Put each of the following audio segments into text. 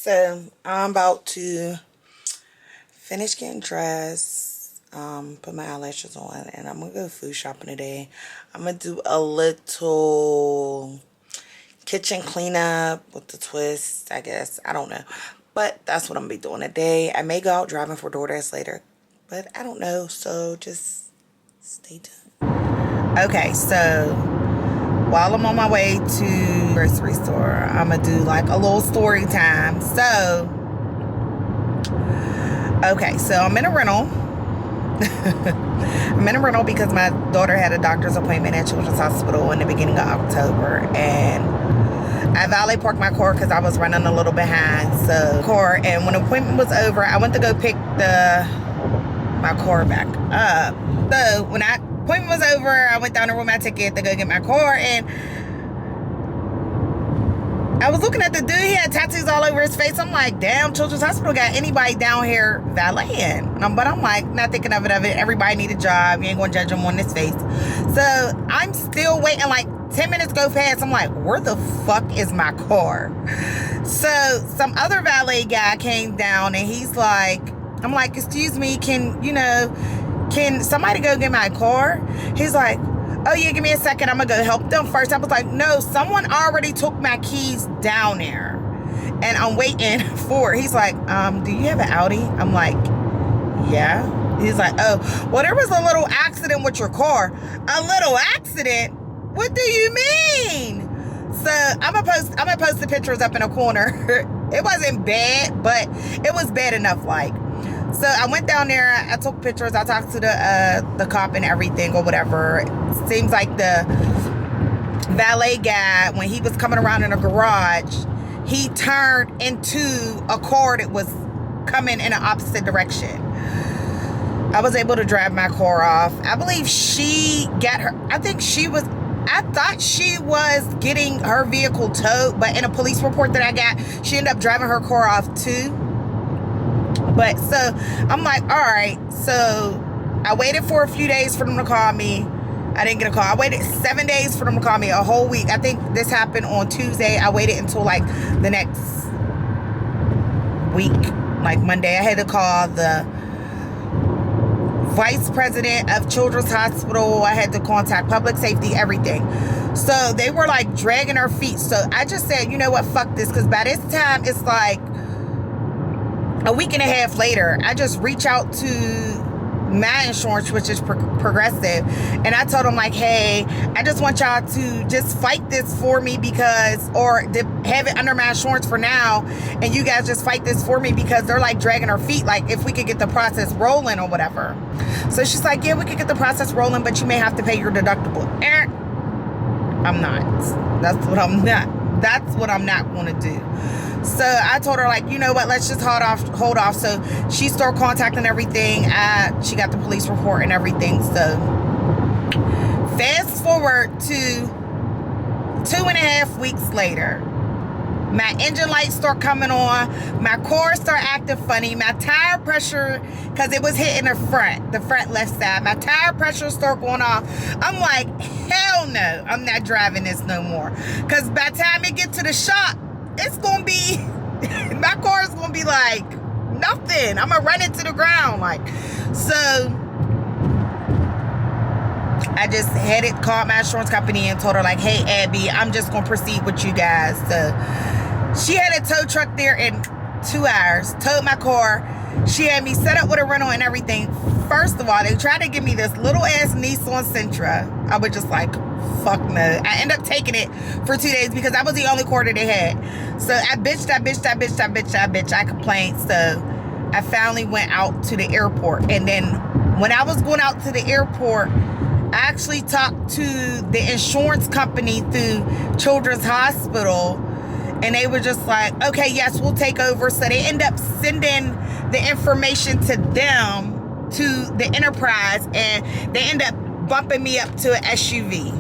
So I'm about to finish getting dressed, put my eyelashes on, and I'm gonna go food shopping today. I'm gonna do a little kitchen cleanup with the twist, I guess. I don't know. But that's what I'm gonna be doing today. I may go out driving for DoorDash later, but I don't know, so just stay tuned. Okay, so while I'm on my way to the grocery store, I'm gonna do like a little story time. So, okay, so I'm in a rental. I'm in a rental because my daughter had a doctor's appointment at Children's Hospital in the beginning of October, and I valet parked my car because I was running a little behind. And when the appointment was over, I went to go pick my car back up. So when the appointment was over, I went down there with my ticket to go get my car, and I was looking at the dude. He had tattoos all over his face. I'm like, damn, Children's Hospital got anybody down here valeting. But I'm like, not thinking of it. Everybody need a job. You ain't gonna judge them on this face. So I'm still waiting. Like 10 minutes go past. I'm like, where the fuck is my car? So some other valet guy came down, and he's like, I'm like, excuse me, can somebody go get my car? He's like, oh yeah, give me a second, I'm gonna go help them first. I was like, no, someone already took my keys down there, and I'm waiting for it. He's like, do you have an Audi? I'm like, yeah. He's like, oh, well, there was a little accident with your car. A little accident? What do you mean? So I'm gonna post the pictures up in a corner. It wasn't bad, but it was bad enough, like. So I went down there, I took pictures, I talked to the cop and everything or whatever. Seems like the valet guy, when he was coming around in a garage, he turned into a car that was coming in the opposite direction. I was able to drive my car off. I believe I thought she was getting her vehicle towed, but in a police report that I got, she ended up driving her car off too. But so I'm like, all right. So I waited for a few days for them to call me. I didn't get a call. I waited 7 days for them to call me, a whole week. I think this happened on Tuesday. I waited until like the next week, like Monday. I had to call the vice president of Children's Hospital. I had to contact public safety, everything. So they were like dragging their feet. So I just said, you know what, fuck this. Because by this time, it's like a week and a half later, I just reach out to my insurance, which is Progressive, and I told them like, hey, I just want y'all to just fight this for me or have it under my insurance for now, and you guys just fight this for me because they're like dragging her feet, like if we could get the process rolling or whatever. So she's like, yeah, we could get the process rolling, but you may have to pay your deductible. I'm not. That's what I'm not going to do. So I told her, like, you know what, let's just hold off. So she started contacting everything. She got the police report and everything. So fast forward to 2.5 weeks later, my engine lights start coming on. My car start acting funny. My tire pressure, because it was hitting the front left side. My tire pressure start going off. I'm like, hell no, I'm not driving this no more. Because by the time it gets to the shop, it's going to be, my car is going to be like nothing. I'm going to run it to the ground. Like, so I just called my insurance company and told her like, hey, Abby, I'm just going to proceed with you guys. So she had a tow truck there in 2 hours, towed my car. She had me set up with a rental and everything. First of all, they tried to give me this little ass Nissan Sentra. I was just like, fuck no. I ended up taking it for 2 days because that was the only car that they had. So I bitched. I complained. So I finally went out to the airport. And then when I was going out to the airport, I actually talked to the insurance company through Children's Hospital. And they were just like, okay, yes, we'll take over. So they end up sending the information to them, to the Enterprise, and they end up bumping me up to an SUV.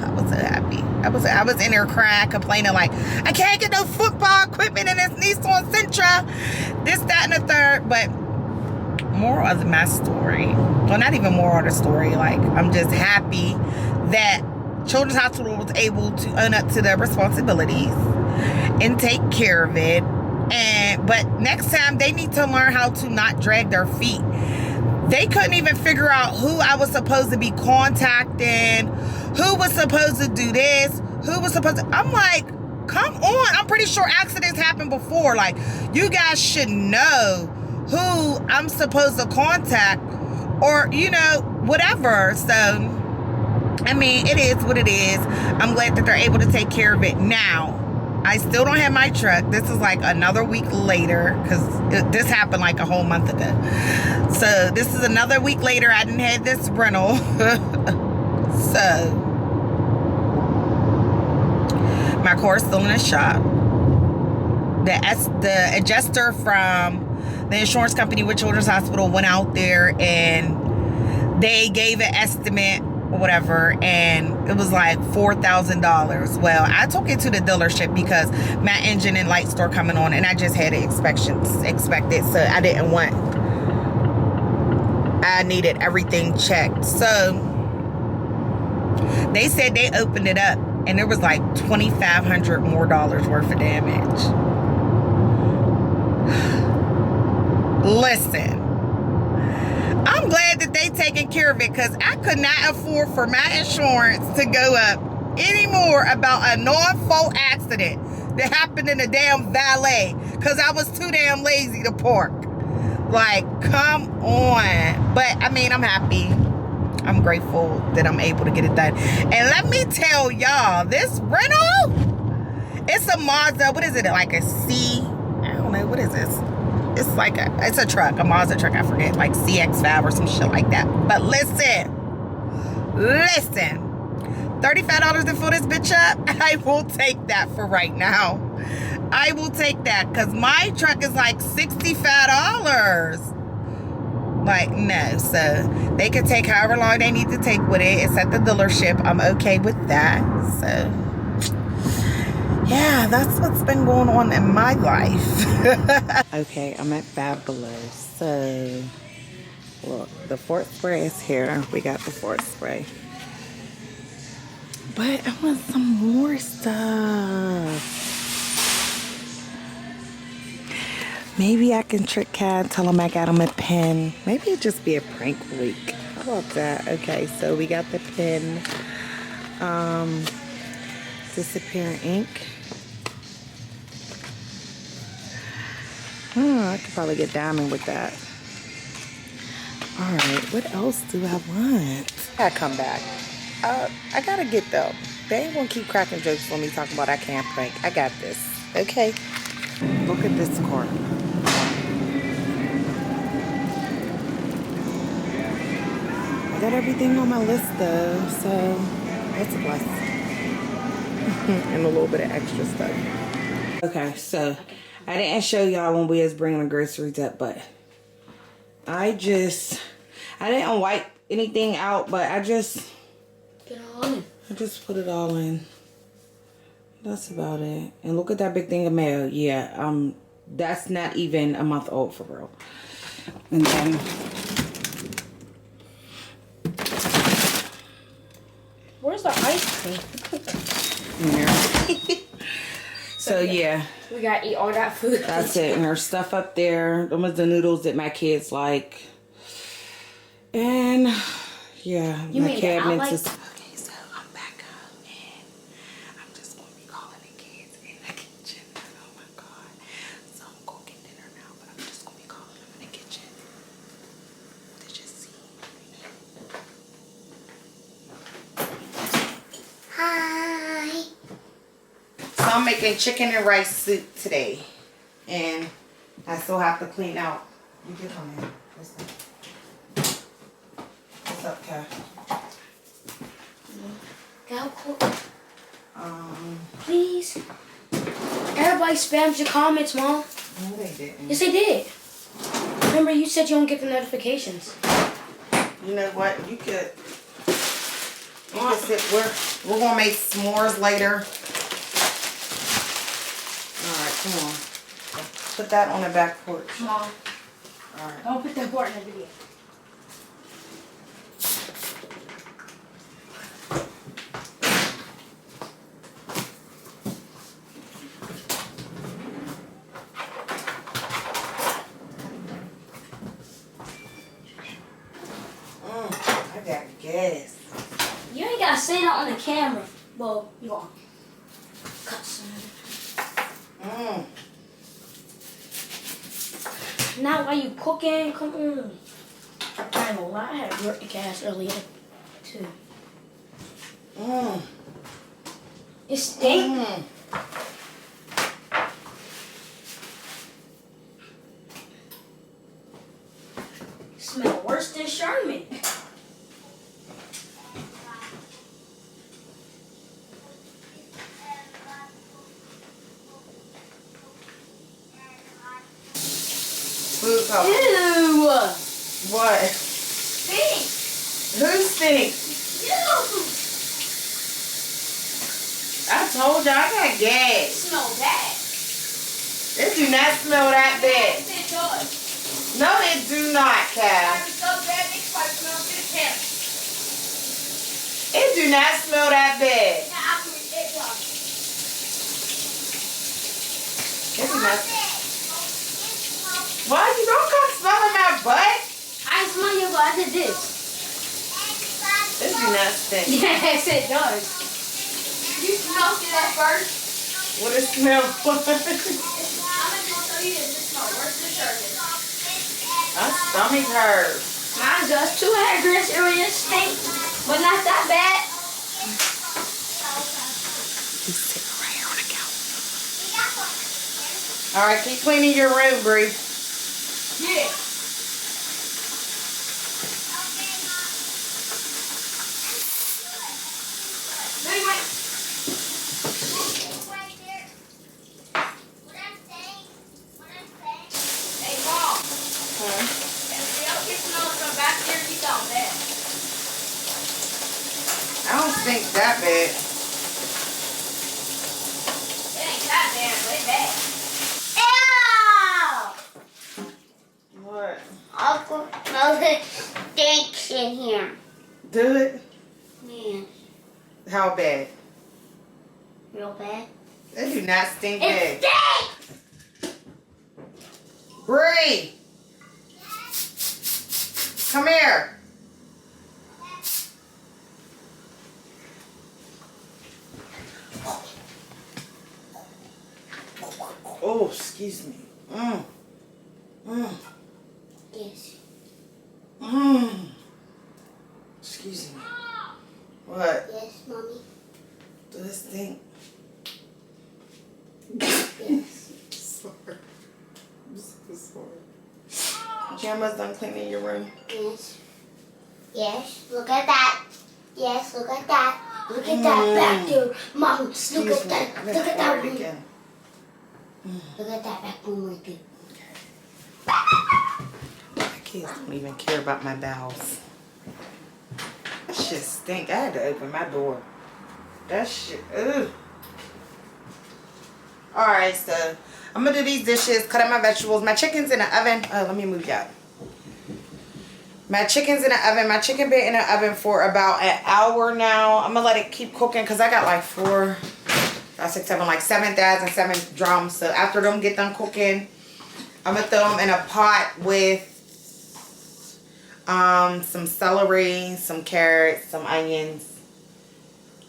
I was so happy. I was in there crying, complaining like, I can't get no football equipment in this Nissan Sentra, this, that, and the third. But moral of my story, well, not even moral of the story, like, I'm just happy that Children's Hospital was able to own up to their responsibilities and take care of it But next time they need to learn how to not drag their feet. They couldn't even figure out who I was supposed to be contacting, who was supposed to do this, who was supposed to... I'm like, come on. I'm pretty sure accidents happened before. Like, you guys should know who I'm supposed to contact or, you know, whatever. So, I mean, it is what it is. I'm glad that they're able to take care of it now. I still don't have my truck. This is like another week later because this happened like a whole month ago. So this is another week later. I didn't have this rental. So my car is still in the shop. The adjuster from the insurance company with Children's Hospital went out there and they gave an estimate or whatever, and it was like $4,000. Well, I took it to the dealership because my engine and light store coming on, and I just had it expected, so I needed everything checked. So they said they opened it up and there was like $2,500 more worth of damage. Listen, I'm glad that they taking care of it because I could not afford for my insurance to go up anymore about a non-fault accident that happened in a damn valet because I was too damn lazy to park. Like, come on. But, I mean, I'm happy. I'm grateful that I'm able to get it done. And let me tell y'all, this rental, it's a Mazda. What is it? Like a C? I don't know. What is this? It's like it's a truck, a Mazda truck, I forget, like CX-5 or some shit like that. But listen, $35 to fill this bitch up, I will take that for right now. I will take that because my truck is like $65. Like, no. So they can take however long they need to take with it. It's at the dealership. I'm okay with that. So yeah, that's what's been going on in my life. Okay, I'm at Fabulous. So, look, the Fort Spray is here. We got the Fort Spray. But I want some more stuff. Maybe I can trick Cat, tell him I got him a pen. Maybe it'd just be a prank week. How about that? Okay, so we got the pen. Disappearing ink. I could probably get diamond with that. Alright, what else do I want? I come back. I gotta get though. They ain't gonna keep cracking jokes on me talking about I can't prank. I got this. Okay? Look at this car. I got everything on my list though, so that's a plus. And a little bit of extra stuff. Okay, so I didn't show y'all when we was bringing the groceries up, but I didn't wipe anything out, but I just put it all in. That's about it. And look at that big thing of mayo. Yeah, that's not even a month old for real. And then where's the ice cream? in there. So yeah, we gotta eat all that food. That's it. And there's stuff up there. Them was the noodles that my kids like. And yeah, you my cabinets is. Okay, so I'm back up and I'm just gonna be calling the kids in the kitchen. Oh my god. So I'm gonna get dinner now, but I'm just gonna be calling them in the kitchen to just see. Hi. So I'm making chicken and rice soup today. And I still have to clean out. You can come in. What's up, Kat? Please. Everybody spams your comments, Mom. No, they didn't. Yes, they did. Remember, you said you don't get the notifications. You know what? You could sit. We're gonna make s'mores later. All right, come on. Put that on the back porch. Mom. All right. Don't put that board in the video. Yes. You ain't gotta say that on the camera. Well, you gonna cut some. Now while you cooking, come on. I ain't gonna lie, I had to work the gas earlier too. It stink. Smell worse than Sherman. Food color. Ew. What? Stink. Who stinks? You. I told you I got gas. Smell bad. It do not smell that bad. It does. No, it do not, Cal. It's so bad, it probably smells to the camera. It do not smell that bad. Yeah, actually, it does. It do not. Why you don't come smelling my butt? I smell you, but I did this. It do not stink. Yes, it does. You smelled it at first. What it smell like? I'm just gonna tell you this. It smells worse than Sherman. My stomach hurts. Mine does too. I had grass area stink, but not that bad. He's sitting right here on the couch. All right, keep cleaning your room, Bree. Yeah. Hey, Mom. If the other kids smell from back there, you don't bad. I don't think that bad. It ain't that bad, but it's bad. Ew! What? Uncle Moses stinks in here. Do it? Man, How bad? real bad. They do not stink It bad. stinks! Bree! Come here. Oh, excuse me. Yes. Excuse me. What? Yes, Mommy. Does it stink? Yes. Sorry. I'm so sorry. Gemma's done cleaning your room. Yes. Yes. Look at that. Yes, look at that. Look at that back there. Mom, look Excuse at me. that. I'm Look gonna at that fart room. again. Look at that back room right there. My kids don't even care about my bowels. That shit stink. I had to open my door. That shit, ugh. Alright, so I'm gonna do these dishes, cut up my vegetables. My chicken's in the oven. Oh, let me move you out. My chicken's in the oven. My chicken been in the oven for about an hour now. I'm gonna let it keep cooking because I got like 4, 5, 6, 7, like 7,007 drums. So after them get done cooking, I'm gonna throw them in a pot with some celery, some carrots, some onions,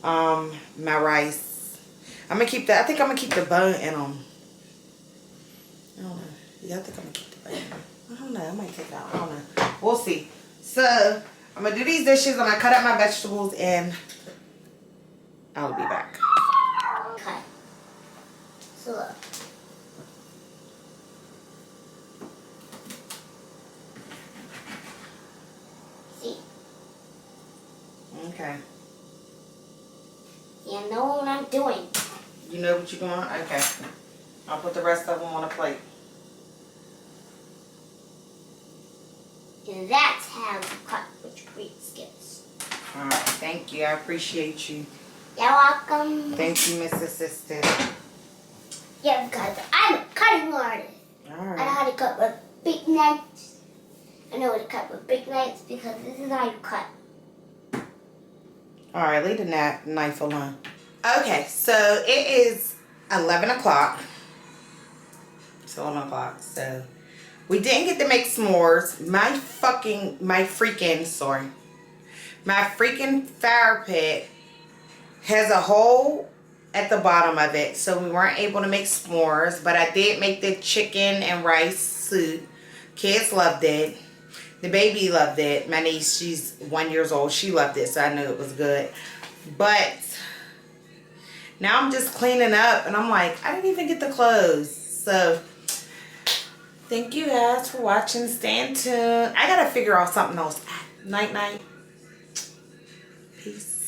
my rice. I'm gonna keep I think I'm gonna keep the bone in them. I don't know. Yeah, I think I'm gonna keep the bone in them. I don't know. I might take that. I don't know. We'll see. So I'm gonna do these dishes. I'm gonna cut up my vegetables and I'll be back. Okay. So look. See? Okay. You know what I'm doing. You know what you're doing? Okay. I'll put the rest of them on a plate. And that's how you cut with your briskets. Alright, thank you. I appreciate you. You're welcome. Thank you, Miss Assistant. Yeah, because I'm a cutting artist. I know Alright. how to cut with big knives. I know how to cut with big knives because this is how you cut. Alright, leave the knife alone. Okay, so it is 11 o'clock. It's 11 o'clock, so my My freaking fire pit has a hole at the bottom of it, so we weren't able to make s'mores, but I did make the chicken and rice soup. Kids loved it. The baby loved it. My niece, she's 1 year old. She loved it, so I knew it was good. But now I'm just cleaning up, and I'm like, I didn't even get the clothes. So thank you guys for watching. Stay tuned. I gotta figure out something else. Night night. Peace.